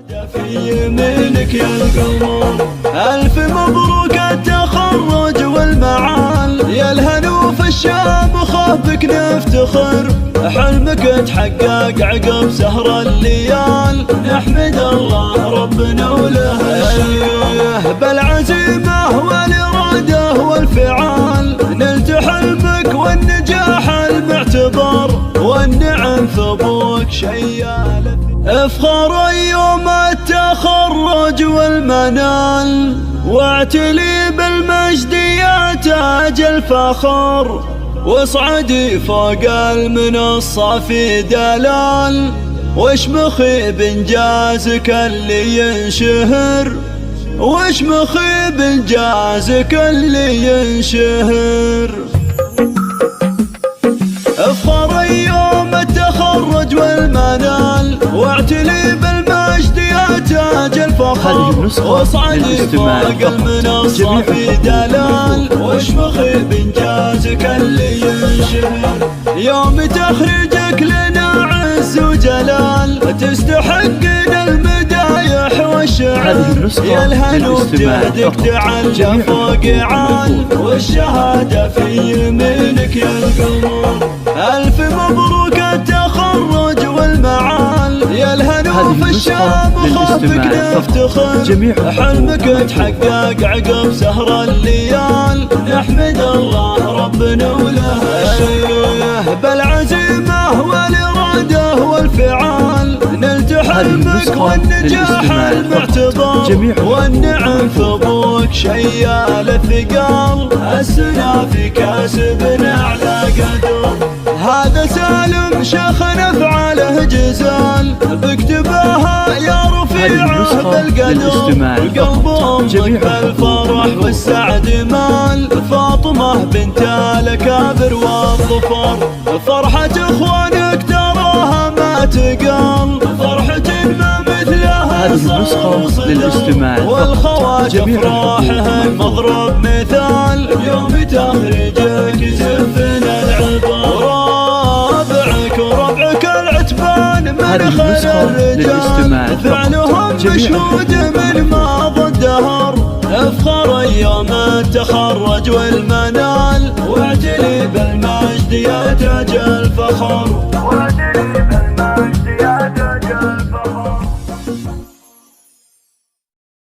في يمينك يا القمر، ألف مبروك التخرج والمعال، يا الهنوف الشامخة بك نفتخر، حلمك تحقق عقب سهر الليال، نحمد الله ربنا وله الشكر، بالعزيمة والإرادة والفعال، نلت حلمك والنجاح المعتبر، والنعم ثبوك شيال، افخر يوم التخرج والمنال، واعتلي بالمجد يا تاج الفخر، واصعدي فوق المنصة في دلال، واشمخي بانجازك اللي ينشهر، واشمخي بانجازك اللي ينشهر، افخر يوم التخرج والمنال، واعتلي بالمجد يا تاج الفخر، واصعدي فوق المنصة في دلال، واشمخي بانجازك اللي ينشهر، يوم تخرجك لنا عز وجلال، تستحقنا المدايح والشعر، يا الهنوف جهدك تعلى فوق عال، والشهادة في يمينك يا القمر، ألف مبروك التخرج والمعال، يا الهنوف الشامخة بك نفتخر، حلمك تحقق عقب سهر الليال، نحمد الله ربنا وله الشكر، بالعزيمة والإرادة والفعال، نلت حلمك والنجاح المعتبر، والنعم ثبوك شيال الثقال، السنا في كاسبنا على قدر، هذا سالم شيخنا افعاله جزال، بكتبها يا رفيعه بالقدر، قلب امك بالفرح والسعد مال، فاطمه بنت الاكابر والظفر، فرحه اخوانك تراها ما تقال، فرحه ما مثلها صار صدر، والخوات افراحهن مضرب مثال، يوم تخرجك يزفنا العبر، وربعك العتبان من خير الرجال، فعلهم مشهود من ماضي الدهر، افخر يوم التخرج والمعال.